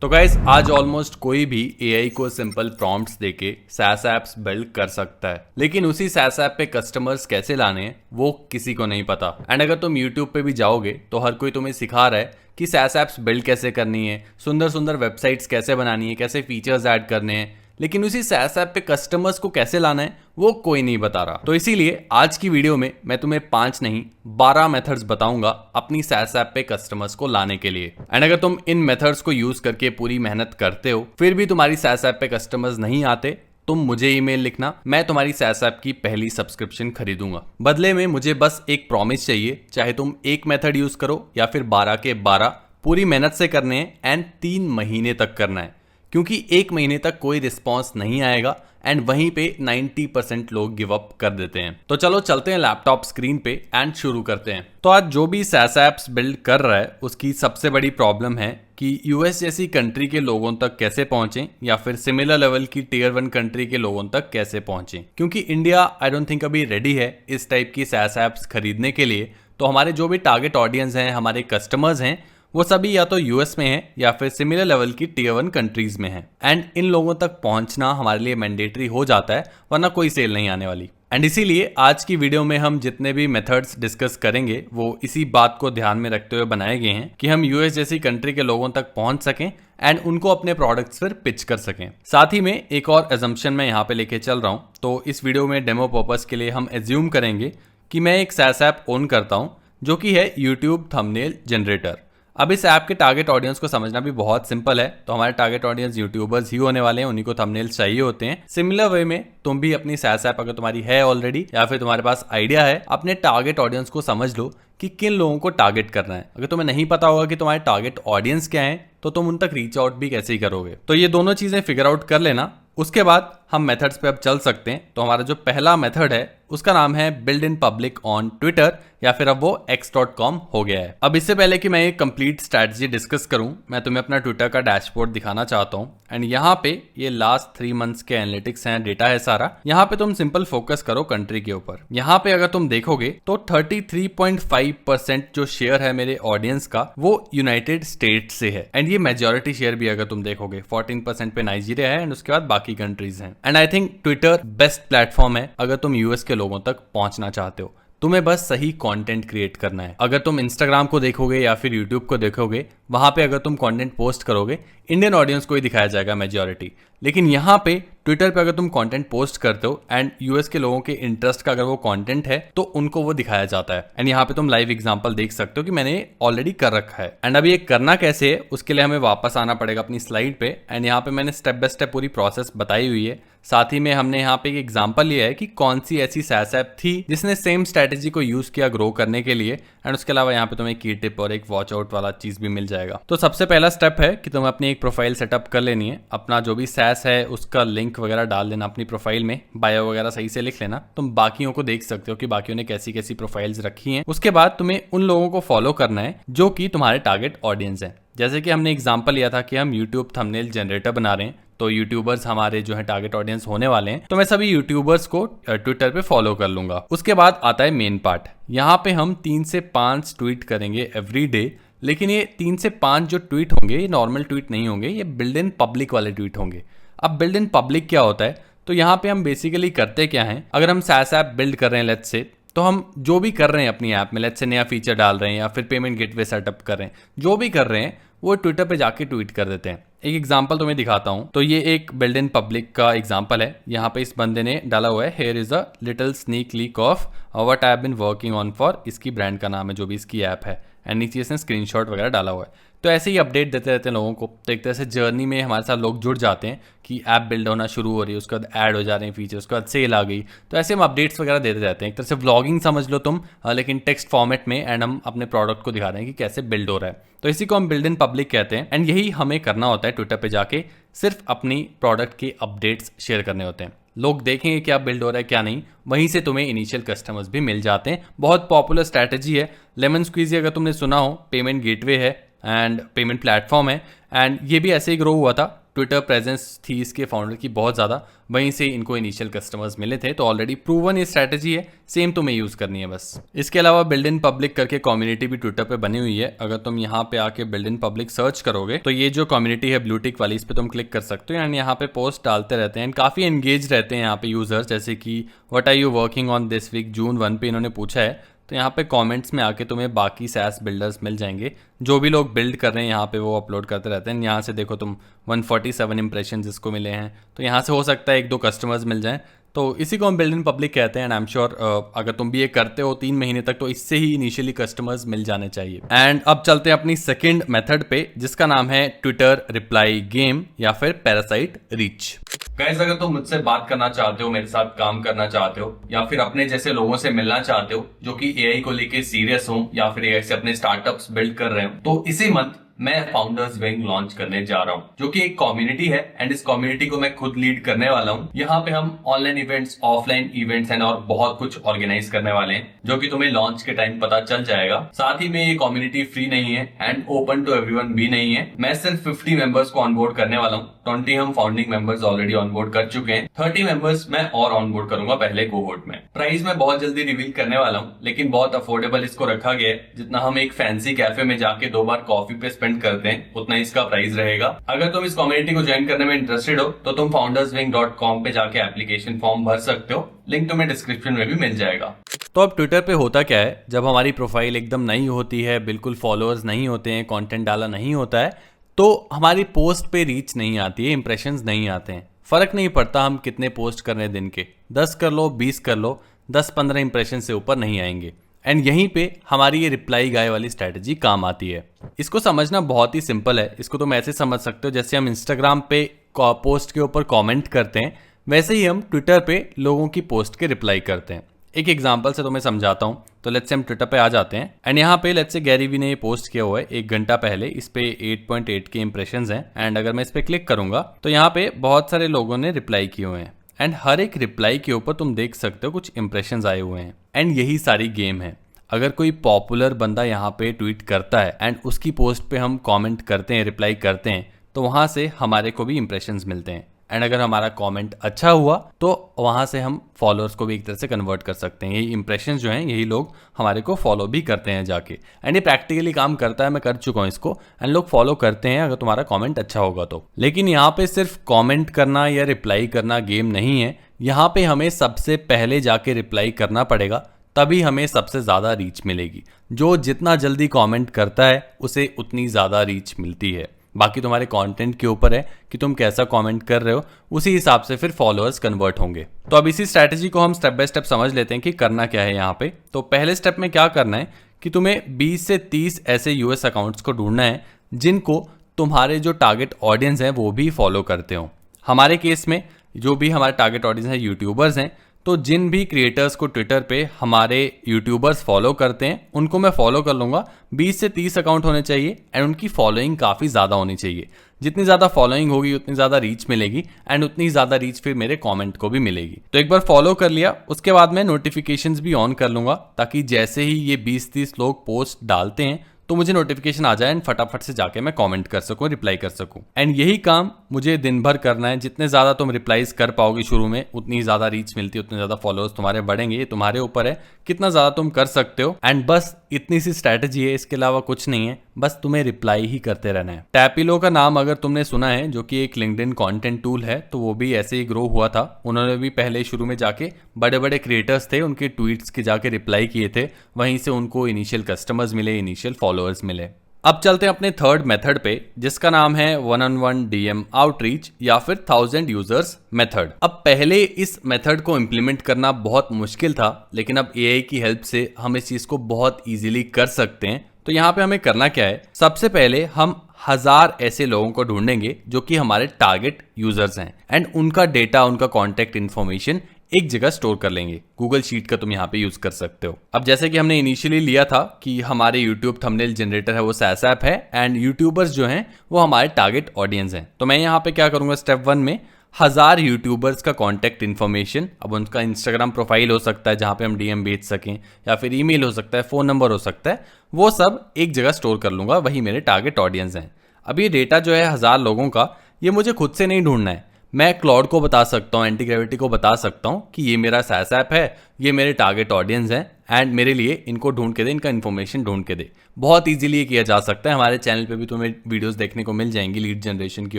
तो गाइस आज ऑलमोस्ट कोई भी एआई को सिंपल प्रॉम्प्ट्स देके SaaS एप्स बिल्ड कर सकता है, लेकिन उसी SaaS ऐप पे कस्टमर्स कैसे लाने हैं वो किसी को नहीं पता। एंड अगर तुम YouTube पे भी जाओगे तो हर कोई तुम्हें सिखा रहा है कि SaaS एप्स बिल्ड कैसे करनी है, सुंदर सुंदर वेबसाइट्स कैसे बनानी है, कैसे फीचर्स ऐड करने हैं, लेकिन उसी SaaS ऐप पे कस्टमर्स को कैसे लाना है वो कोई नहीं बता रहा। तो इसीलिए आज की वीडियो में मैं तुम्हें 5 नहीं 12 मेथड्स बताऊंगा अपनी SaaS ऐप पे कस्टमर्स को लाने के लिए। एंड अगर तुम इन मेथड्स को यूज करके पूरी मेहनत करते हो फिर भी तुम्हारी SaaS ऐप पे कस्टमर्स नहीं आते, तुम मुझे ईमेल लिखना, मैं तुम्हारी SaaS ऐप की पहली सब्सक्रिप्शन खरीदूंगा। बदले में मुझे बस एक प्रॉमिस चाहिए, चाहे तुम एक मेथड यूज करो या फिर 12 के 12 पूरी मेहनत से करने हैं एंड 3 महीने तक करना है, क्योंकि 1 महीने तक कोई रिस्पॉन्स नहीं आएगा एंड वहीं पे 90% लोग गिव अप कर देते हैं। तो चलो चलते हैं लैपटॉप स्क्रीन पे एंड शुरू करते हैं। तो आज जो भी SaaS एप्स बिल्ड कर रहा है उसकी सबसे बड़ी प्रॉब्लम है कि यूएस जैसी कंट्री के लोगों तक कैसे पहुंचे या फिर सिमिलर लेवल की टियर 1 कंट्री के लोगों तक कैसे पहुंचे, क्योंकि इंडिया आई डोंट थिंक अभी रेडी है इस टाइप की SaaS एप्स खरीदने के लिए। तो हमारे जो भी टारगेट ऑडियंस हैं, हमारे कस्टमर्स हैं, वो सभी या तो यूएस में है या फिर सिमिलर लेवल की टियर 1 कंट्रीज में है। एंड इन लोगों तक पहुंचना हमारे लिए मैंडेटरी हो जाता है, वरना कोई सेल नहीं आने वाली। एंड इसीलिए आज की वीडियो में हम जितने भी मेथड्स डिस्कस करेंगे वो इसी बात को ध्यान में रखते हुए बनाए गए हैं कि हम यूएस जैसी कंट्री के लोगों तक पहुंच सकें एंड उनको अपने प्रोडक्ट्स फिर पिच कर सकें। साथ ही में एक और एजम्पशन मैं यहाँ पे लेके चल रहा हूँ। तो इस वीडियो में डेमो पर्पस के लिए हम एज्यूम करेंगे कि मैं एक SaaS ऐप ओन करता हूँ जो कि है यूट्यूब थंबनेल जनरेटर। अब इस ऐप के टारगेट ऑडियंस को समझना भी बहुत सिंपल है। तो हमारे टारगेट ऑडियंस यूट्यूबर्स ही होने वाले हैं, उन्हीं को थंबनेल्स चाहिए होते हैं। सिमिलर वे में तुम भी अपनी SaaS ऐप अगर तुम्हारी है ऑलरेडी या फिर तुम्हारे पास आइडिया है, अपने टारगेट ऑडियंस को समझ लो कि किन लोगों को टारगेट करना है। अगर तुम्हें नहीं पता होगा कि तुम्हारे टारगेट ऑडियंस क्या है तो तुम उन तक रीच आउट भी कैसे ही करोगे। तो ये दोनों चीजें फिगर आउट कर लेना, उसके बाद हम मेथड्स पे अब चल सकते हैं। तो हमारा जो पहला मेथड है उसका नाम है build in public on Twitter, या फिर अब वो x.com हो गया है। अब इससे पहले कि मैं एक कंप्लीट स्ट्रैटेजी डिस्कस करूं, मैं तुम्हें अपना ट्विटर का डैशबोर्ड दिखाना चाहता हूं। एंड यहाँ पे ये लास्ट 3 मंथ्स के एनालिटिक्स हैं, डेटा है सारा। यहाँ पे तुम सिंपल फोकस करो कंट्री के ऊपर। यहाँ पे अगर तुम देखोगे तो 33.5% जो शेयर है मेरे ऑडियंस का वो यूनाइटेड स्टेट से है। एंड ये मेजोरिटी शेयर भी अगर तुम देखोगे 14% पे नाइजीरिया है एंड उसके बाद बाकी कंट्रीज हैं। And I think Twitter best platform है अगर तुम यूएस के लोगों तक पहुंचना चाहते हो। तुम्हें बस सही कंटेंट क्रिएट करना है। अगर तुम इंस्टाग्राम को देखोगे या फिर यूट्यूब को देखोगे, वहां पे अगर तुम कंटेंट पोस्ट करोगे इंडियन ऑडियंस को ही दिखाया जाएगा मेजॉरिटी। लेकिन यहाँ पे ट्विटर पे अगर तुम कंटेंट पोस्ट करते हो एंड यूएस के लोगों के इंटरेस्ट का अगर वो कंटेंट है तो उनको वो दिखाया जाता है। एंड यहाँ पे तुम लाइव एग्जांपल देख सकते हो कि मैंने ऑलरेडी कर रखा है। एंड अभी ये करना कैसे है उसके लिए हमें वापस आना पड़ेगा अपनी स्लाइड पे। एंड यहाँ पे मैंने स्टेप बाय स्टेप पूरी प्रोसेस बताई हुई है। साथ ही में हमने यहाँ पे एक एग्जांपल लिया है कि कौन सी ऐसी SaaS ऐप थी जिसने सेम स्ट्रेटेजी को यूज किया ग्रो करने के लिए। एंड उसके अलावा यहाँ पे तुम्हें की टिप और एक वॉच आउट वाला चीज भी मिल जाएगा। तो सबसे पहला स्टेप है कि तुम्हें अपनी एक प्रोफाइल सेटअप कर लेनी है। अपना जो भी SaaS है उसका लिंक वगैरह डाल लेना अपनी प्रोफाइल में, बायो वगैरह सही से लिख लेना। तुम बाकियों को देख सकते हो कि बाकियों ने कैसी कैसी प्रोफाइल्स रखी हैं। उसके बाद तुम्हें उन लोगों को फॉलो करना है जो कि तुम्हारे टारगेट ऑडियंस है। जैसे कि हमने एग्जांपल लिया था कि हम यूट्यूब थंबनेल जनरेटर बना रहे हैं, तो यूट्यूबर्स हमारे जो है टारगेट ऑडियंस होने वाले हैं। तो मैं सभी यूट्यूबर्स को ट्विटर पे फॉलो कर लूंगा। उसके बाद आता है मेन पार्ट। यहाँ पे हम 3 से 5 ट्वीट करेंगे एवरी डे। लेकिन ये 3 से 5 जो ट्वीट होंगे ये नॉर्मल ट्वीट नहीं होंगे, ये बिल्ड इन पब्लिक वाले ट्वीट होंगे। अब बिल्ड इन पब्लिक क्या होता है? तो यहाँ पे हम बेसिकली करते क्या है, अगर हम SaaS ऐप बिल्ड कर रहे हैं लेट्स से, तो हम जो भी कर रहे हैं अपनी ऐप में, लेट्स से नया फीचर डाल रहे हैं या फिर पेमेंट गेटवे सेटअप कर रहे हैं, जो भी कर रहे हैं वो ट्विटर पे जाके ट्वीट कर देते हैं। एक एग्जांपल तुम्हें दिखाता हूं। तो ये एक बिल्ड इन पब्लिक का एग्जांपल है। यहाँ पे इस बंदे ने डाला हुआ है, here is a little sneak leak of what I have been working on for. इसकी ब्रांड का नाम है जो भी इसकी ऐप है। एंड नीचे इसने स्क्रीनशॉट वगैरह डाला हुआ है। तो ऐसे ही अपडेट देते रहते हैं लोगों को। तो एक तरह से जर्नी में हमारे साथ लोग जुड़ जाते हैं कि ऐप बिल्ड होना शुरू हो रही है, उसके बाद ऐड हो जा रहे हैं फीचर, उसके बाद सेल आ गई। तो ऐसे हम अपडेट्स वगैरह देते रहते हैं। एक तरह से व्लॉगिंग समझ लो तुम, लेकिन टेक्स्ट फॉर्मेट में। एंड हम अपने प्रोडक्ट को दिखा रहे हैं कि कैसे बिल्ड हो रहा है। तो इसी को हम बिल्ड इन पब्लिक कहते हैं। एंड यही हमें करना होता है ट्विटर पे जाके, सिर्फ अपनी प्रोडक्ट के अपडेट्स शेयर करने होते हैं। लोग देखेंगे क्या बिल्ड हो रहा है क्या नहीं, वहीं से तुम्हें इनिशियल कस्टमर्स भी मिल जाते हैं। बहुत पॉपुलर स्ट्रैटेजी है। लेमन स्क्वीजी अगर तुमने सुना हो, पेमेंट गेटवे है, एंड पेमेंट प्लेटफॉर्म है। एंड ये भी ऐसे ही ग्रो हुआ था, ट्विटर प्रेजेंस थी इसके फाउंडर की बहुत ज़्यादा, वहीं से इनको इनिशियल कस्टमर्स मिले थे। तो ऑलरेडी प्रूवन ये स्ट्रैटेजी है, सेम तुम्हें यूज़ करनी है बस। इसके अलावा बिल्ड इन पब्लिक करके कम्युनिटी भी ट्विटर पे बनी हुई है। अगर तुम यहाँ पे आके बिल्ड इन पब्लिक सर्च करोगे तो ये जो कम्युनिटी है ब्लू टिक वाली, इस पे तुम क्लिक कर सकते हो एंड यहाँ पे पोस्ट डालते रहते हैं एंड काफ़ी एंगेज रहते हैं यहाँ पे यूजर्स। जैसे कि what are you working on this week, June 1 पे इन्होंने पूछा है। तो यहाँ पे कमेंट्स में आके तुम्हें बाकी सैस बिल्डर्स मिल जाएंगे, जो भी लोग बिल्ड कर रहे हैं यहाँ पे वो अपलोड करते रहते हैं। यहाँ से देखो तुम 147 इंप्रेशन जिसको मिले हैं, तो यहाँ से हो सकता है 1-2 कस्टमर्स मिल जाएं। तो इसी को हम बिल्ड इन पब्लिक कहते हैं एंड आई एम श्योर अगर तुम भी ये करते हो 3 महीने तक तो इससे ही इनिशियली कस्टमर्स मिल जाने चाहिए। एंड अब चलते हैं अपनी सेकेंड मेथड पे, जिसका नाम है ट्विटर रिप्लाई गेम या फिर पैरासाइट रीच। गाइस, अगर तुम मुझसे बात करना चाहते हो, मेरे साथ काम करना चाहते हो, या फिर अपने जैसे लोगों से मिलना चाहते हो जो कि एआई को लेके सीरियस हो या फिर एआई से अपने स्टार्टअप्स बिल्ड कर रहे हो, तो इसी मंथ मैं फाउंडर्स विंग लॉन्च करने जा रहा हूँ, जो कि एक कम्युनिटी है एंड इस कम्युनिटी को मैं खुद लीड करने वाला हूँ। यहाँ पे हम online events, offline events and और बहुत कुछ ऑर्गेनाइज करने वाले हैं, जो कि तुम्हें लॉन्च के टाइम पता चल जाएगा। साथ ही में ये कम्युनिटी फ्री नहीं है एंड ओपन टू एवरीवन भी नहीं है। मैं सिर्फ 50 मेंबर्स को ऑनबोर्ड करने वाला हूँ। 20 हम फाउंडिंग मेंबर्स ऑलरेडी ऑनबोर्ड कर चुके हैं, 30 मेंबर्स मैं और ऑनबोर्ड करूंगा पहले कोहोर्ट में। प्राइस मैं बहुत जल्दी रिवील करने वाला हूँ, लेकिन बहुत अफोर्डेबल इसको रखा गया है। जितना हम एक फैंसी कैफे में जाके 2 बार कॉफी पे स्पेंड करते हैं, उतना इसका प्राइस रहेगा। अगर तुम इस कम्युनिटी को ज्वाइन करने में इंटरेस्टेड हो तो तुम founderswing.com पे जाके एप्लीकेशन फॉर्म भर सकते हो, लिंक तुम्हें डिस्क्रिप्शन में भी मिल जाएगा। तो अब ट्विटर पे होता क्या है, जब हमारी प्रोफाइल एकदम नई होती है, बिल्कुल फॉलोअर्स नहीं होते हैं, कंटेंट डाला नहीं होता है, तो हमारी पोस्ट पे रीच नहीं आती है, इंप्रेशंस नहीं आते हैं। फर्क नहीं पड़ता हम कितने पोस्ट कर रहे हैं दिन के, 10 कर लो, 20 कर लो, 10-15 इंप्रेशन से ऊपर नहीं आएंगे। एंड यहीं पे हमारी ये रिप्लाई गाय वाली स्ट्रैटेजी काम आती है। इसको समझना बहुत ही सिंपल है। इसको तुम ऐसे समझ सकते हो जैसे हम इंस्टाग्राम पे पोस्ट के ऊपर कमेंट करते हैं, वैसे ही हम ट्विटर पे लोगों की पोस्ट के रिप्लाई करते हैं। एक एग्जांपल से तुम्हें समझाता हूँ। तो लेट्स से हम ट्विटर पे आ जाते हैं एंड यहाँ पे लेट्स से गैरी वी ने ये पोस्ट किया हुआ है 1 घंटा पहले। इस पे 8.8 के इंप्रेशंस हैं एंड अगर मैं इस पे क्लिक करूंगा तो यहाँ पे बहुत सारे लोगों ने रिप्लाई किए हुए हैं एंड हर एक रिप्लाई के ऊपर तुम देख सकते हो कुछ इंप्रेशंस आए हुए हैं। एंड यही सारी गेम है। अगर कोई पॉपुलर बंदा यहाँ पे ट्वीट करता है एंड उसकी पोस्ट पे हम कमेंट करते हैं, रिप्लाई करते हैं, तो वहाँ से हमारे को भी इंप्रेशंस मिलते हैं। एंड अगर हमारा कमेंट अच्छा हुआ तो वहाँ से हम फॉलोअर्स को भी एक तरह से कन्वर्ट कर सकते हैं। यही इंप्रेशंस जो हैं, यही लोग हमारे को फॉलो भी करते हैं जाके। एंड ये प्रैक्टिकली काम करता है, मैं कर चुका हूँ इसको एंड लोग फॉलो करते हैं अगर तुम्हारा कमेंट अच्छा होगा तो। लेकिन यहाँ पे सिर्फ कमेंट करना या रिप्लाई करना गेम नहीं है। यहाँ पे हमें सबसे पहले जाके रिप्लाई करना पड़ेगा, तभी हमें सबसे ज़्यादा रीच मिलेगी। जो जितना जल्दी कमेंट करता है उसे उतनी ज़्यादा रीच मिलती है। बाकी तुम्हारे कंटेंट के ऊपर है कि तुम कैसा कमेंट कर रहे हो, उसी हिसाब से फिर फॉलोअर्स कन्वर्ट होंगे। तो अब इसी स्ट्रैटेजी को हम स्टेप बाय स्टेप समझ लेते हैं कि करना क्या है यहाँ पे। तो पहले स्टेप में क्या करना है कि तुम्हें 20 से 30 ऐसे यूएस अकाउंट्स को ढूंढना है जिनको तुम्हारे जो टारगेट ऑडियंस हैं वो भी फॉलो करते हो। हमारे केस में जो भी हमारे टारगेट ऑडियंस है यूट्यूबर्स हैं, तो जिन भी क्रिएटर्स को ट्विटर पे हमारे यूट्यूबर्स फॉलो करते हैं उनको मैं फॉलो कर लूँगा। 20 से 30 अकाउंट होने चाहिए एंड उनकी फॉलोइंग काफ़ी ज़्यादा होनी चाहिए। जितनी ज़्यादा फॉलोइंग होगी उतनी ज़्यादा रीच मिलेगी एंड उतनी ज़्यादा रीच फिर मेरे कमेंट को भी मिलेगी। तो एक बार फॉलो कर लिया, उसके बाद मैं नोटिफिकेशंस भी ऑन कर लूँगा, ताकि जैसे ही ये 20-30 लोग पोस्ट डालते हैं तो मुझे नोटिफिकेशन आ जाए एंड फटाफट से जाके मैं कमेंट कर सकूं, रिप्लाई कर सकूं। एंड यही काम मुझे दिन भर करना है। जितने ज़्यादा तुम रिप्लाईज कर पाओगे शुरू में, उतनी ज़्यादा रीच मिलती है, उतने ज़्यादा फॉलोअर्स तुम्हारे बढ़ेंगे। ये तुम्हारे ऊपर है कितना ज़्यादा तुम कर सकते हो। एंड बस इतनी सी स्ट्रैटेजी है, इसके अलावा कुछ नहीं है। बस तुम्हें रिप्लाई ही करते रहना है। टैपिलो का नाम अगर तुमने सुना है, जो कि एक लिंक्डइन कंटेंट टूल है, तो वो भी ऐसे ही ग्रो हुआ था। उन्होंने भी पहले शुरू में जाके बड़े बड़े क्रिएटर्स थे, उनके ट्वीट्स के जाके रिप्लाई किए थे, वहीं से उनको इनिशियल कस्टमर्स मिले, इनिशियल फॉलोअर्स मिले। अब चलते हैं अपने थर्ड मेथड पे, जिसका नाम है 1-on-1 डीएम आउटरीच या फिर 1000 यूजर्स मेथड। अब पहले इस मेथड को इम्प्लीमेंट करना बहुत मुश्किल था, लेकिन अब एआई की हेल्प से हम इस चीज को बहुत इजीली कर सकते हैं। तो यहाँ पे हमें करना क्या है, सबसे पहले हम 1000 ऐसे लोगों को ढूंढेंगे जो कि हमारे टारगेट यूजर्स हैं एंड उनका डेटा, उनका कॉन्टेक्ट इन्फॉर्मेशन एक जगह स्टोर कर लेंगे। गूगल शीट का तुम यहाँ पे यूज कर सकते हो। अब जैसे कि हमने इनिशियली लिया था कि हमारे YouTube थंबनेल जनरेटर है वो SaaS ऐप है एंड यूट्यूबर्स जो हैं वो हमारे टारगेट ऑडियंस हैं। तो मैं यहाँ पे क्या करूंगा, स्टेप 1 में 1000 यूट्यूबर्स का कॉन्टैक्ट इन्फॉर्मेशन, अब उनका इंस्टाग्राम प्रोफाइल हो सकता है जहाँ पे हम डीएम भेज सकें, या फिर ईमेल हो सकता है, फ़ोन नंबर हो सकता है, वो सब एक जगह स्टोर कर लूँगा, वही मेरे टारगेट ऑडियंस हैं। अब ये डेटा जो है 1000 लोगों का, ये मुझे खुद से नहीं ढूंढना है। मैं क्लाउड को बता सकता हूँ, एंटी ग्रेविटी को बता सकता हूँ कि ये मेरा SaaS ऐप है, ये मेरे टारगेट ऑडियंस हैं, एंड मेरे लिए इनको ढूंढ के दे, इनका इन्फॉर्मेशन ढूंढ के दे। बहुत इजीली ये किया जा सकता है। हमारे चैनल पे भी तुम्हें वीडियोस देखने को मिल जाएंगी लीड जनरेशन के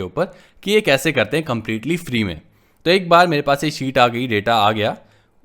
ऊपर कि ये कैसे करते हैं कंप्लीटली फ्री में। तो एक बार मेरे पास ये शीट आ गई, डेटा आ गया,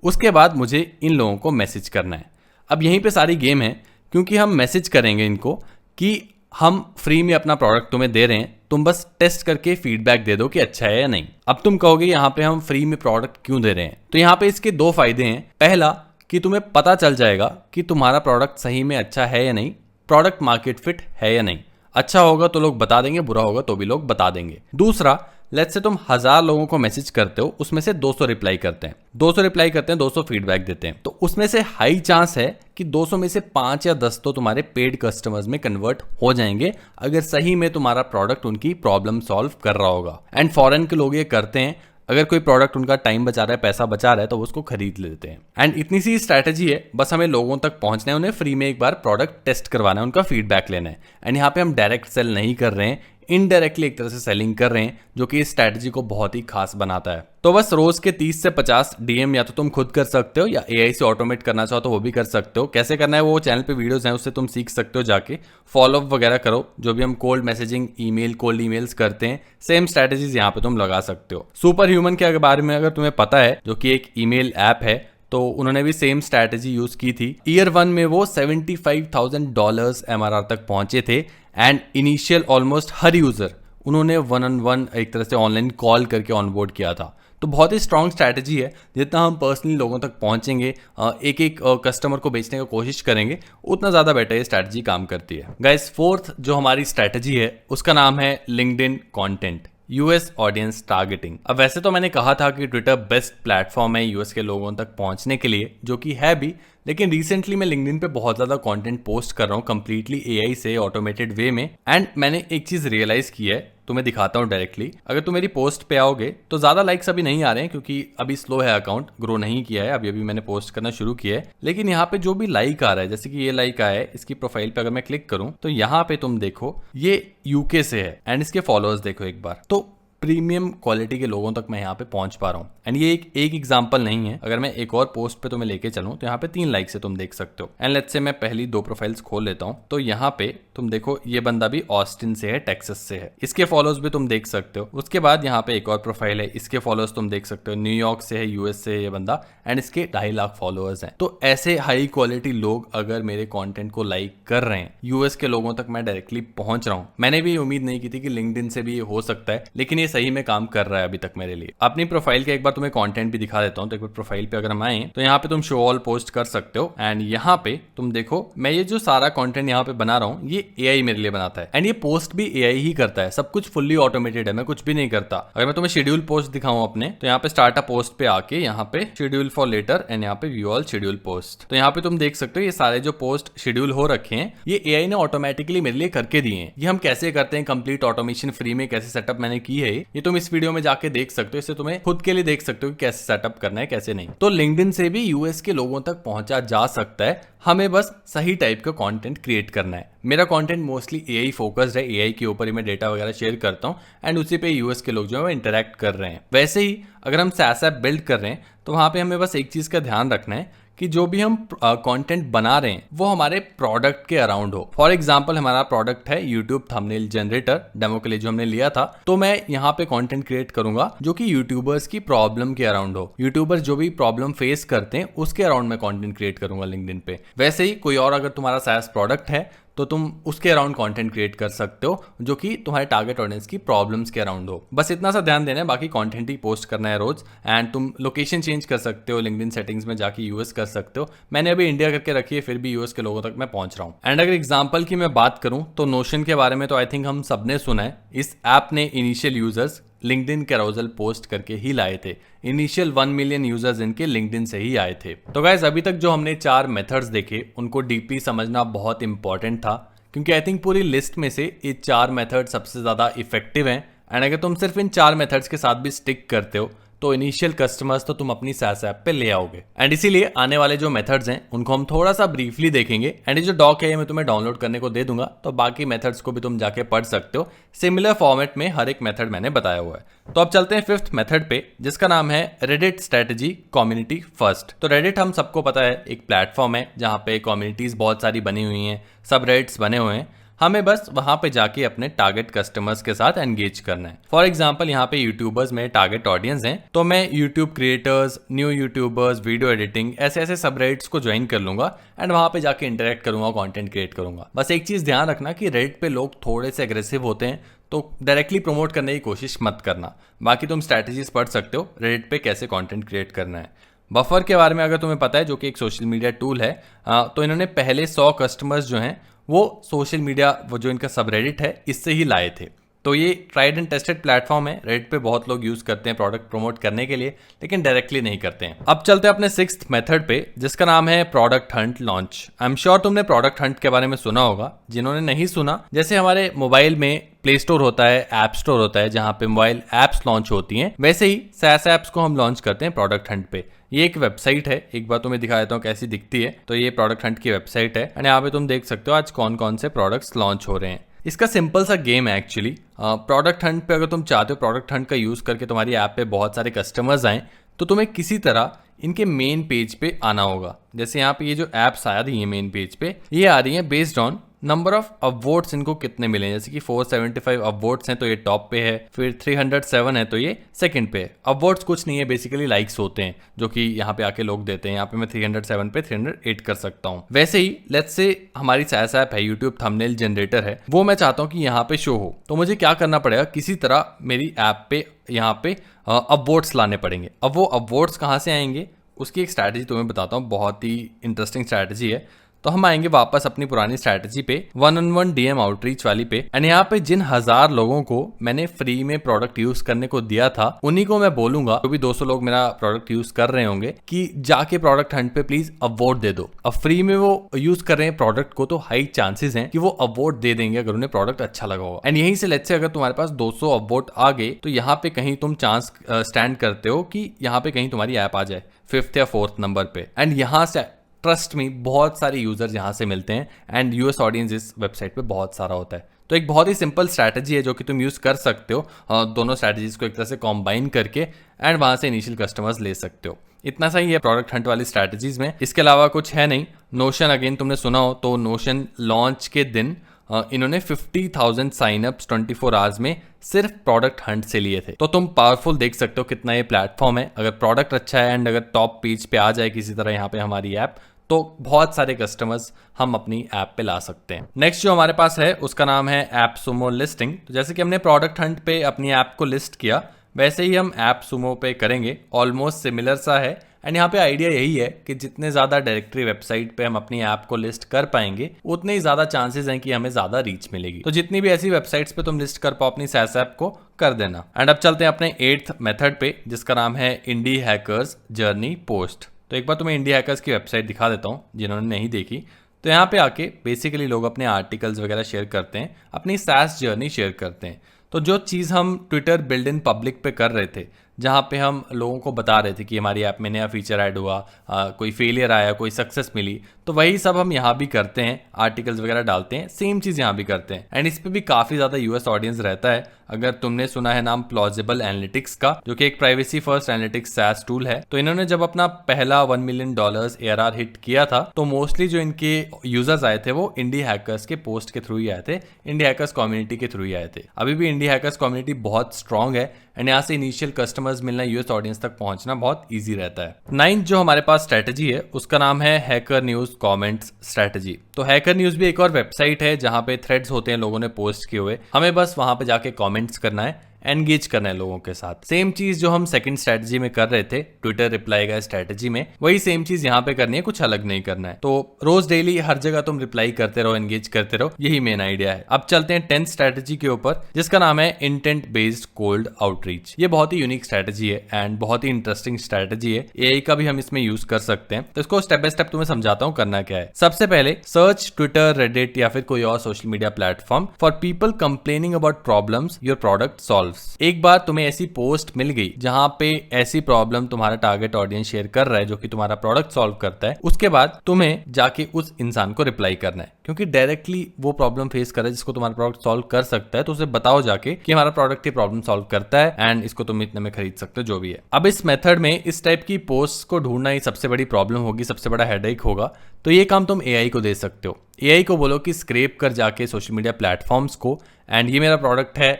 उसके बाद मुझे इन लोगों को मैसेज करना है। अब यहीं पे सारी गेम है, क्योंकि हम मैसेज करेंगे इनको कि हम फ्री में अपना प्रोडक्ट तुम्हें दे रहे हैं, तुम बस टेस्ट करके फीडबैक दे दो कि अच्छा है या नहीं। अब तुम कहोगे यहाँ पे हम फ्री में प्रोडक्ट क्यों दे रहे हैं, तो यहाँ पे इसके 2 फायदे हैं। पहला कि तुम्हें पता चल जाएगा कि तुम्हारा प्रोडक्ट सही में अच्छा है या नहीं, प्रोडक्ट मार्केट फिट है या नहीं। अच्छा होगा तो लोग बता देंगे, बुरा होगा तो भी लोग बता देंगे। दूसरा, लेट्स से तुम 1000 लोगों को मैसेज करते हो, उसमें से 200 रिप्लाई करते हैं, 200 रिप्लाई करते हैं, 200 फीडबैक देते हैं, तो उसमें से हाई चांस है कि 200 में से 5 या 10 तो तुम्हारे पेड कस्टमर्स में कन्वर्ट हो जाएंगे, अगर सही में तुम्हारा प्रोडक्ट उनकी प्रॉब्लम सॉल्व कर रहा होगा। एंड फॉरेन के लोग ये करते हैं, अगर कोई प्रोडक्ट उनका टाइम बचा रहा है, पैसा बचा रहा है, तो वो उसको खरीद लेते हैं। एंड इतनी सी स्ट्रैटेजी है, बस हमें लोगों तक पहुंचना है, उन्हें फ्री में एक बार प्रोडक्ट टेस्ट करवाना है, उनका फीडबैक लेना है। एंड यहाँ पे हम डायरेक्ट सेल नहीं कर रहे हैं, इनडायरेक्टली एक तरह से सेलिंग कर रहे हैं, जो कि इस स्ट्रैटेजी को बहुत ही खास बनाता है। तो बस रोज के 30 से 50 डीएम या तो तुम खुद कर सकते हो, या एआई से ऑटोमेट करना चाहो तो वो भी कर सकते हो। कैसे करना है वो चैनल पे वीडियोस हैं, उससे तुम सीख सकते हो जाके। फॉलो अप वगैरह करो, जो भी हम cold messaging, email, cold emails करते हैं, सेम स्ट्रैटेजीज यहाँ पे तुम लगा सकते हो। सुपर ह्यूमन के बारे में अगर तुम्हें पता है, जो कि एक ईमेल ऐप है, तो उन्होंने भी सेम स्ट्रैटेजी यूज की थी। ईयर 1 में वो $75,000 MRR तक पहुंचे थे, and initial almost her user उन्होंने 1-on-1 एक तरह से ऑनलाइन कॉल करके ऑनबोर्ड किया था। तो बहुत ही स्ट्रॉन्ग स्ट्रैटेजी है। जितना हम पर्सनली लोगों तक पहुंचेंगे, एक एक कस्टमर को बेचने की कोशिश करेंगे, उतना ज़्यादा बेटर ये स्ट्रैटेजी काम करती है। गाइस, 4th जो हमारी स्ट्रैटेजी है उसका नाम है LinkedIn content, US audience targeting. अब वैसे तो मैंने कहा था कि ट्विटर बेस्ट प्लेटफॉर्म है यूएस के लोगों तक पहुंचने के लिए, जो कि है भी, लेकिन रिसेंटली मैं लिंक्डइन पे बहुत ज़्यादा कंटेंट पोस्ट कर रहा हूँ कंप्लीटली एआई से ऑटोमेटेड वे में। एंड मैंने एक चीज़ रियलाइज़ की है, तुम्हें दिखाता हूँ डायरेक्टली। अगर तुम मेरी पोस्ट पे आओगे तो ज़्यादा लाइक्स अभी नहीं आ रहे हैं, क्योंकि अभी स्लो है, अकाउंट ग्रो नहीं किया है, अभी अभी मैंने पोस्ट करना शुरू किया है। लेकिन यहाँ पे जो भी लाइक आ रहा है, जैसे कि ये लाइक आया है, इसकी प्रोफाइल पे अगर मैं क्लिक करूँ तो यहाँ पे तुम देखो ये यूके से है, एंड इसके फॉलोअर्स देखो एक बार, तो प्रीमियम क्वालिटी के लोगों तक मैं यहाँ पे पहुंच पा रहा हूँ। एंड ये एक एग्जांपल नहीं है, अगर मैं एक और पोस्ट पे तुम्हें लेके चलूँ तो यहाँ पे 3 लाइक्स है, तुम देख सकते हो। एंड लेट्स से मैं पहली 2 प्रोफाइल्स खोल लेता हूँ, तो यहाँ पे तुम देखो ये बंदा भी ऑस्टिन से है, टेक्सास से है, इसके फॉलोअर्स भी तुम देख सकते हो। उसके बाद यहाँ पे एक और प्रोफाइल है, इसके फॉलोअर्स तुम देख सकते हो, न्यूयॉर्क से है, यूएस से है ये बंदा, एंड इसके 2.5 लाख फॉलोअर्स हैं। तो ऐसे हाई क्वालिटी लोग अगर मेरे कॉन्टेंट को लाइक कर रहे हैं, यूएस के लोगों तक मैं डायरेक्टली पहुंच रहा हूँ। मैंने भी उम्मीद नहीं की थी कि लिंक्डइन से भी ये हो सकता है, लेकिन ये सही में काम कर रहा है अभी तक मेरे लिए। अपनी प्रोफाइल के एक बार तुम्हें कंटेंट भी दिखा देता हूं। तो एक बार प्रोफाइल पे अगर हम आए तो यहाँ पे तुम शो ऑल पोस्ट कर सकते हो, एंड यहाँ पे तुम देखो मैं ये जो सारा कंटेंट यहाँ पे बना रहा हूँ, ये एआई मेरे लिए बनाता है, एंड ये पोस्ट भी एआई ही करता है। सब कुछ फुल्ली ऑटोमेटेड है, मैं कुछ भी नहीं करता। अगर मैं तुम्हें शेड्यूल पोस्ट दिखाऊं अपने, तो यहाँ पे स्टार्ट अ पोस्ट पे आके यहाँ पे शेड्यूल फॉर लेटर, एंड यहाँ पे व्यू ऑल शेड्यूल पोस्ट, तो यहाँ पे तुम देख सकते हो ये सारे जो पोस्ट शेड्यूल हो रखे हैं, ये एआई ने ऑटोमेटिकली मेरे लिए करके दिए हैं। ये हम कैसे करते हैं, कंप्लीट ऑटोमेशन फ्री में कैसे सेटअप मैंने की है, ये तुम इस वीडियो में जाके देख सकते हो। इससे तुम्हें खुद के लिए देख सकते हो कि कैसे सेटअप करना है, कैसे नहीं। तो लिंक्डइन से भी यूएस के लोगों तक पहुंचा जा सकता है, हमें बस सही टाइप का कंटेंट क्रिएट करना है। मेरा कंटेंट मोस्टली एआई फोकस्ड है, एआई के ऊपर ही मैं डेटा वगैरह शेयर करता हूं, एंड उसी पे यूएस के लोग जो है वो इंटरेक्ट कर रहे हैं। वैसे ही अगर हम SaaS ऐप बिल्ड कर रहे हैं, तो वहां पे हमें बस एक चीज का ध्यान रखना है कि जो भी हम कंटेंट बना रहे हैं वो हमारे प्रोडक्ट के अराउंड हो। फॉर एग्जांपल हमारा प्रोडक्ट है यूट्यूब थंबनेल जनरेटर, डेमो के लिए जो हमने लिया था, तो मैं यहाँ पे कंटेंट क्रिएट करूंगा जो कि यूट्यूबर्स की प्रॉब्लम के अराउंड हो। यूट्यूबर्स जो भी प्रॉब्लम फेस करते हैं उसके अराउंड मैं कंटेंट क्रिएट करूंगा लिंक्डइन पे। वैसे ही कोई और अगर तुम्हारा SaaS प्रोडक्ट है तो तुम उसके अराउंड कंटेंट क्रिएट कर सकते हो, जो कि तुम्हारे टारगेट ऑडियंस की प्रॉब्लम्स के अराउंड हो। बस इतना सा ध्यान देना है, बाकी कंटेंट ही पोस्ट करना है रोज। एंड तुम लोकेशन चेंज कर सकते हो, लिंक्डइन सेटिंग्स में जाके यूएस कर सकते हो। मैंने अभी इंडिया करके रखी है, फिर भी यूएस के लोगों तक मैं पहुंच रहा हूँ। एंड अगर एग्जाम्पल की मैं बात करूं तो नोशन के बारे में तो आई थिंक हम सबने सुना है। इस ऐप ने initial users LinkedIn carousel post करके ही लाए थे। इनिशियल 1 मिलियन यूजर्स इनके लिंक्डइन से ही आए थे। तो गाइस, अभी तक जो हमने 4 मेथड्स देखे उनको डीपली समझना बहुत इंपॉर्टेंट था, क्योंकि आई थिंक पूरी लिस्ट में से ये 4 मेथड सबसे ज़्यादा इफेक्टिव हैं एंड अगर तुम सिर्फ इन 4 मेथड्स के साथ भी स्टिक करते हो तो इनिशियल कस्टमर्स तो तुम अपनी SaaS ऐप पे ले आओगे। एंड इसीलिए आने वाले जो मेथड्स हैं उनको हम थोड़ा सा ब्रीफली देखेंगे। एंड ये जो डॉक है ये मैं तुम्हें डाउनलोड करने को दे दूंगा, तो बाकी मेथड्स को भी तुम जाके पढ़ सकते हो। सिमिलर फॉर्मेट में हर एक मेथड मैंने बताया हुआ है। तो अब चलते हैं 5th मेथड पे, जिसका नाम है रेडिट स्ट्रेटजी कम्युनिटी फर्स्ट। तो रेडिट हम सबको पता है एक प्लेटफॉर्म है जहाँ पे कम्युनिटीज बहुत सारी बनी हुई हैं, सब रेडिट्स बने हुए हैं। हमें बस वहां पे जाके अपने टारगेट कस्टमर्स के साथ एंगेज करना है। फॉर एग्जांपल यहाँ पे यूट्यूबर्स में टारगेट ऑडियंस हैं, तो मैं YouTube creators, new YouTubers, video editing ऐसे ऐसे सबरेडिट्स को ज्वाइन कर लूंगा एंड वहां पे जाके इंटरेक्ट करूंगा, कंटेंट क्रिएट करूंगा। बस एक चीज ध्यान रखना कि रेडिट पे लोग थोड़े से एग्रेसिव होते हैं, तो डायरेक्टली प्रमोट करने की कोशिश मत करना। बाकी तुम स्ट्रैटेजीज पढ़ सकते हो रेडिट पे कैसे कंटेंट क्रिएट करना है। बफर के बारे में अगर तुम्हें पता है, जो कि एक सोशल मीडिया टूल है, तो इन्होंने पहले 100 कस्टमर्स जो हैं वो सोशल मीडिया, वो जो इनका सबरेडिट है, इससे ही लाए थे। तो ये ट्राइड एंड टेस्टेड प्लेटफॉर्म है, रेडिट पे बहुत लोग यूज करते हैं प्रोडक्ट प्रमोट करने के लिए, लेकिन डायरेक्टली नहीं करते हैं। अब चलते हैं अपने 6th मेथड पे, जिसका नाम है product Hunt launch. I am sure तुमने प्रोडक्ट हंट के बारे में सुना होगा। जिन्होंने नहीं सुना, जैसे हमारे मोबाइल में प्ले स्टोर होता है, ऐप स्टोर होता है जहां पे मोबाइल एप्स लॉन्च होती हैं, वैसे ही SaaS ऐप्स को हम लॉन्च करते हैं प्रोडक्ट हंट पे। ये एक वेबसाइट है, एक बार तुम्हें दिखा देता हूँ कैसी दिखती है। तो ये प्रोडक्ट हंट की वेबसाइट है एंड यहाँ पे तुम देख सकते हो आज कौन कौन से प्रोडक्ट्स लॉन्च हो रहे हैं। इसका सिंपल सा गेम है एक्चुअली। प्रोडक्ट हंट पे अगर तुम चाहते हो प्रोडक्ट हंट का यूज करके तुम्हारी ऐप पे बहुत सारे कस्टमर्स आए, तो तुम्हें किसी तरह इनके मेन पेज पे आना होगा। जैसे यहाँ पे ये जो ऐप्स आ रही है मेन पेज पे, ये आ रही है based on number of awards इनको कितने मिले हैं। जैसे कि 475 अवॉर्ड्स हैं तो ये टॉप पे है, फिर 307 है तो ये सेकंड पे है। अवॉर्ड्स कुछ नहीं है, बेसिकली लाइक्स होते हैं जो कि यहाँ पे आके लोग देते हैं। यहाँ पे मैं 307 पे 308 कर सकता हूँ। वैसे ही लेट्स से हमारी SaaS ऐप है, यूट्यूब थंबनेल जनरेटर है, वो मैं चाहता हूँ कि यहाँ पे शो हो। तो मुझे क्या करना पड़ेगा, किसी तरह मेरी ऐप पे यहाँ पे अवॉर्ड्स लाने पड़ेंगे। अब वो अवॉर्ड्स कहाँ से आएंगे, उसकी एक स्ट्रैटेजी तुम्हें बताता हूँ, बहुत ही इंटरेस्टिंग स्ट्रैटेजी है। तो हम आएंगे वापस अपनी पुरानी स्ट्रैटेजी पे, 1-on-1 DM आउटरीच वाली पे। एंड यहाँ पे जिन 1000 लोगों को मैंने फ्री में प्रोडक्ट यूज करने को दिया था, उन्हीं को मैं बोलूंगा, जो भी 200 लोग मेरा प्रोडक्ट यूज कर रहे होंगे, कि जाके प्रोडक्ट हंट पे प्लीज अवॉर्ड दे दो। अब फ्री में वो यूज कर रहे हैं प्रोडक्ट को, तो हाई चांसेस हैं कि वो अवॉर्ड दे देंगे अगर उन्हें प्रोडक्ट अच्छा लगा होगा। एंड यहीं से लेट्स से अगर तुम्हारे पास 200 अवॉर्ड आ गए, तो यहाँ पे कहीं तुम चांस स्टैंड करते हो कि यहाँ पे कहीं तुम्हारी ऐप आ जाए 5th या 4th नंबर पे। एंड यहाँ से ट्रस्ट में बहुत सारे यूजर्स यहाँ से मिलते हैं एंड यूएस ऑडियंस इस वेबसाइट पे बहुत सारा होता है। तो एक बहुत ही सिंपल स्ट्रैटेजी है जो कि तुम यूज कर सकते हो, दोनों स्ट्रैटेजीज को एक तरह से कॉम्बाइन करके एंड वहां से इनिशियल कस्टमर्स ले सकते हो। इतना सही है प्रोडक्ट हंट वाली स्ट्रैटेजीज में, इसके अलावा कुछ है नहीं। नोशन अगेन तुमने सुना हो, तो नोशन लॉन्च के दिन इन्होंने 50,000 साइनअप्स 24 आवर्स में सिर्फ प्रोडक्ट हंट से लिए थे। तो तुम पावरफुल देख सकते हो कितना ये प्लेटफॉर्म है। अगर प्रोडक्ट अच्छा है एंड अगर टॉप पेज पे आ जाए किसी तरह यहाँ पे हमारी ऐप, तो बहुत सारे कस्टमर्स हम अपनी ऐप पे ला सकते हैं। नेक्स्ट जो हमारे पास है उसका नाम है एपसुमो लिस्टिंग। तो जैसे कि हमने प्रोडक्ट हंट पे अपनी ऐप को लिस्ट किया, वैसे ही हम एपसुमो पे करेंगे। ऑलमोस्ट सिमिलर सा है एंड यहाँ पे आइडिया यही है कि जितने ज्यादा डायरेक्टरी वेबसाइट पे हम अपनी ऐप को लिस्ट कर पाएंगे, उतने ही ज्यादा चांसेस हैं कि हमें ज्यादा रीच मिलेगी। तो जितनी भी ऐसी वेबसाइट्स पे तुम लिस्ट कर पाओ अपनी SaaS ऐप को, कर देना। एंड अब चलते हैं अपने 8th मेथड पे, जिसका नाम है इंडी हैकर्स जर्नी पोस्ट। तो एक बार तुम्हें इंडी हैकर्स की वेबसाइट दिखा देता हूँ जिन्होंने नहीं देखी। तो यहाँ पे आके बेसिकली लोग अपने आर्टिकल्स वगैरह शेयर करते हैं, अपनी SaaS जर्नी शेयर करते हैं। तो जो चीज़ हम ट्विटर बिल्ड इन पब्लिक पे कर रहे थे, जहाँ पे हम लोगों को बता रहे थे कि हमारी ऐप में नया फीचर ऐड हुआ, कोई फेलियर आया, कोई सक्सेस मिली, तो वही सब हम यहाँ भी करते हैं, आर्टिकल्स वगैरह डालते हैं, सेम चीज़ यहाँ भी करते हैं। एंड इस पे भी काफ़ी ज़्यादा यूएस ऑडियंस रहता है। अगर तुमने सुना है नाम प्लॉजिबल एनालिटिक्स का, जो कि एक privacy first analytics SaaS tool है, तो इन्होंने जब अपना पहला $1 मिलियन ARR हिट किया था, तो मोस्टली जो इनके यूजर्स आए थे वो इंडी हैकर्स के पोस्ट के थ्रू ही आए थे, इंडी हैकर्स कम्युनिटी के थ्रू ही आए थे। अभी भी इंडी हैकर्स कम्युनिटी बहुत स्ट्रांग है एंड यहाँ से इनिशियल कस्टमर्स मिलना, यूएस ऑडियंस तक पहुंचना बहुत ईजी रहता है। 9th जो हमारे पास स्ट्रेटेजी है उसका नाम है हैकर न्यूज कमेंट्स स्ट्रेटेजी। तो हैकर न्यूज भी एक और वेबसाइट है जहां पे थ्रेड्स होते हैं लोगों ने पोस्ट किए हुए, हमें बस वहां पे जाके कमेंट्स करना है, एंगेज करना है लोगों के साथ। सेम चीज जो हम सेकंड स्ट्रेटजी में कर रहे थे ट्विटर रिप्लाई का स्ट्रेटजी में, वही सेम चीज यहाँ पे करनी है, कुछ अलग नहीं करना है। तो रोज डेली हर जगह तुम रिप्लाई करते रहो, एंगेज करते रहो, यही मेन आइडिया है। अब चलते हैं 10th स्ट्रेटजी के ऊपर, जिसका नाम है इंटेंट बेस्ड कोल्ड आउटरीच। ये बहुत ही यूनिक स्ट्रेटजी है एंड बहुत ही इंटरेस्टिंग स्ट्रेटजी है। एआई का भी हम इसमें यूज कर सकते हैं। तो इसको स्टेप बाय स्टेप तुम्हें समझाता हूँ करना क्या है। सबसे पहले सर्च ट्विटर, रेडिट या फिर कोई और social media platform for people complaining about problems your product solves. Solves. एक बार तुम्हें ऐसी पोस्ट मिल गई जहां पे ऐसी प्रॉब्लम तुम्हारा टारगेट ऑडियंस शेयर कर रहा है जो कि तुम्हारा प्रोडक्ट सॉल्व करता है, उसके बाद तुम्हें जाके उस इंसान को रिप्लाई करना है, क्योंकि डायरेक्टली वो प्रॉब्लम फेस कर रहा है जिसको तुम्हारा प्रोडक्ट सॉल्व कर सकता है। तो उसे बताओ जाके कि हमारा प्रोडक्ट ये प्रॉब्लम सॉल्व करता है एंड इसको तुम इतने में खरीद सकते हो, जो भी है। अब इस मेथड में इस टाइप की पोस्ट को ढूंढना ही सबसे बड़ी प्रॉब्लम होगी, सबसे बड़ा हेडेक होगा। तो ये काम तुम एआई को दे सकते हो। एआई को बोलो कि स्क्रैप कर जाके सोशल मीडिया प्लेटफॉर्म्स को, एंड ये मेरा प्रोडक्ट है,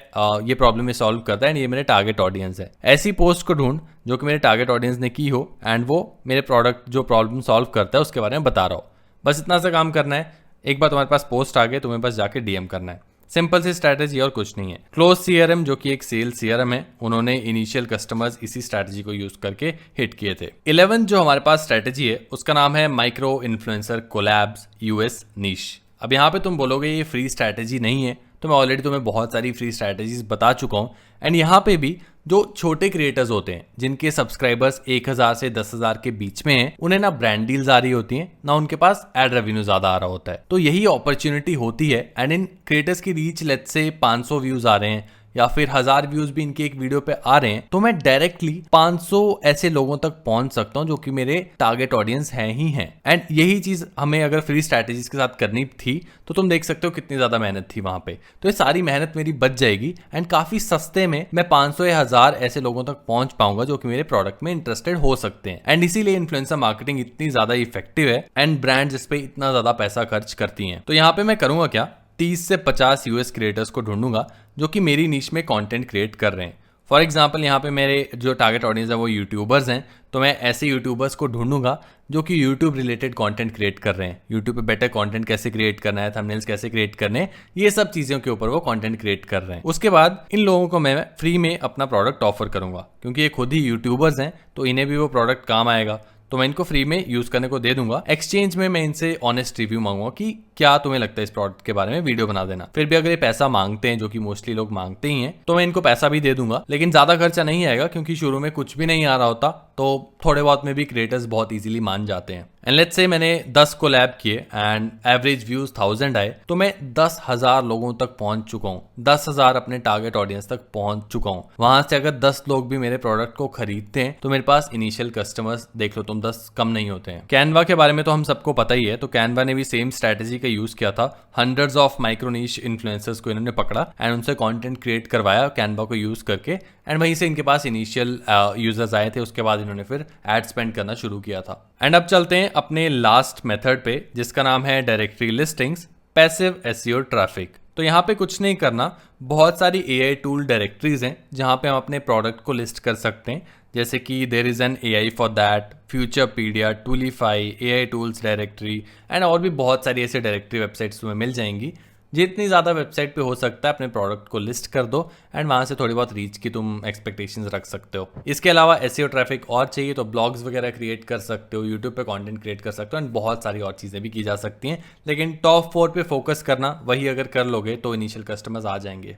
ये प्रॉब्लम ये सॉल्व करता है एंड ये मेरे टारगेट ऑडियंस है। ऐसी पोस्ट को ढूंढ जो कि मेरे टारगेट ऑडियंस ने की हो एंड वो मेरे प्रोडक्ट जो प्रॉब्लम सॉल्व करता है उसके बारे में बता रहा हो। बस इतना सा काम करना है। एक बार तुम्हारे पास पोस्ट आ गए, तुम्हें बस जाके डीएम करना है। सिंपल सी स्ट्रैटेजी और कुछ नहीं है। क्लोज सीआरएम जो कि एक सेल सीआरएम है, उन्होंने इनिशियल कस्टमर्स इसी स्ट्रैटेजी को यूज करके हिट किए थे। 11 जो हमारे पास स्ट्रैटेजी है उसका नाम है माइक्रो इन्फ्लुएंसर कोलैब्स यूएस नीश। अब यहाँ पे तुम बोलोगे ये फ्री स्ट्रैटेजी नहीं है, तो मैं ऑलरेडी तुम्हें बहुत सारी फ्री स्ट्रैटेजीज बता चुका हूँ। एंड यहाँ पे भी जो छोटे क्रिएटर्स होते हैं जिनके सब्सक्राइबर्स 1000 से 10,000 के बीच में हैं, उन्हें ना ब्रांड डील्स आ रही होती हैं, ना उनके पास एड रेवेन्यू ज्यादा आ रहा होता है। तो यही अपॉर्चुनिटी होती है। एंड इन क्रिएटर्स की रीच लेट्स से 500 व्यूज आ रहे हैं या फिर 1000 व्यूज भी इनके एक वीडियो पे आ रहे हैं, तो मैं डायरेक्टली 500 ऐसे लोगों तक पहुंच सकता हूं जो कि मेरे टारगेट ऑडियंस हैं ही हैं। एंड यही चीज हमें अगर फ्री स्ट्रैटेजीज के साथ करनी थी तो तुम देख सकते हो कितनी ज्यादा मेहनत थी वहां पे। तो ये सारी मेहनत मेरी बच जाएगी एंड काफी सस्ते में मैं 500 या 1000 ऐसे लोगों तक पहुंच पाऊंगा जो कि मेरे प्रोडक्ट में इंटरेस्टेड हो सकते हैं। एंड इसीलिए इन्फ्लुएंसर मार्केटिंग इतनी ज्यादा इफेक्टिव है एंड ब्रांड्स इस पे इतना ज्यादा पैसा खर्च करती हैं। तो यहाँ पे मैं करूंगा क्या, 30 से 50 यूएस क्रिएटर्स को ढूंढूंगा जो कि मेरी नीश में कंटेंट क्रिएट कर रहे हैं। फॉर एग्जांपल यहाँ पे मेरे जो टारगेट ऑडियंस है वो यूट्यूबर्स हैं, तो मैं ऐसे यूट्यूबर्स को ढूंढूंगा जो कि यूट्यूब रिलेटेड कंटेंट क्रिएट कर रहे हैं। यूट्यूब पे बेटर कंटेंट कैसे क्रिएट करना है, थंबनेल्स कैसे क्रिएट करने हैं, ये सब चीज़ों के ऊपर वो कंटेंट क्रिएट कर रहे हैं। उसके बाद इन लोगों को मैं फ्री में अपना प्रोडक्ट ऑफर करूंगा, क्योंकि ये खुद ही यूट्यूबर्स हैं तो इन्हें भी वो प्रोडक्ट काम आएगा, तो मैं इनको फ्री में यूज करने को दे दूंगा। एक्सचेंज में मैं इनसे ऑनेस्ट रिव्यू मांगूंगा कि क्या तुम्हें लगता है इस प्रोडक्ट के बारे में वीडियो बना देना। फिर भी अगर ये पैसा मांगते हैं, जो कि मोस्टली लोग मांगते ही हैं, तो मैं इनको पैसा भी दे दूंगा, लेकिन ज्यादा खर्चा नहीं आएगा क्योंकि शुरू में कुछ भी नहीं आ रहा होता, तो थोड़े बहुत में भी क्रिएटर्स बहुत इजीली मान जाते हैं। एंड लेट्स से मैंने 10 कोलैब किए एंड एवरेज व्यूज 1000 आए, तो मैं 10,000 लोगों तक पहुंच चुका हूँ, 10,000 अपने टारगेट ऑडियंस तक पहुंच चुका हूँ। वहां से अगर 10 लोग भी मेरे प्रोडक्ट को खरीदते हैं तो मेरे पास इनिशियल कस्टमर्स देख लो तुम 10 कम नहीं होते हैं। कैनवा के बारे में तो हम सबको पता ही है, तो कैनवा ने भी सेम स्ट्रैटेजी का यूज किया था। Hundreds of micro niche influencers को इन्होंने पकड़ा एंड उनसे कंटेंट क्रिएट करवाया कैनवा को यूज करके, एंड वहीं से इनके पास इनिशियल यूजर्स आए थे। उसके बाद इन्होंने फिर एड स्पेंड करना शुरू किया था। एंड अब चलते हैं अपने लास्ट मेथड पे, जिसका नाम है directory listings, passive SEO traffic. तो यहाँ पे कुछ नहीं करना, बहुत सारी एआई टूल डायरेक्टरीज हैं जहाँ पे हम अपने प्रोडक्ट को लिस्ट कर सकते हैं, जैसे कि there is an AI for that, Futurepedia, Toolify, AI tools directory and और भी बहुत सारी ऐसे डायरेक्टरी वेबसाइट्स तुम्हें मिल जाएंगी। जितनी ज़्यादा वेबसाइट पे हो सकता है अपने प्रोडक्ट को लिस्ट कर दो एंड वहाँ से थोड़ी बहुत रीच की तुम एक्सपेक्टेशंस रख सकते हो। इसके अलावा एसईओ ट्रैफिक और चाहिए तो ब्लॉग्स वगैरह क्रिएट कर सकते हो, यूट्यूब पे कंटेंट क्रिएट कर सकते हो एंड बहुत सारी और चीज़ें भी की जा सकती हैं। लेकिन टॉप 4 पे फोकस करना, वही अगर कर लोगे तो इनिशियल कस्टमर्स आ जाएंगे।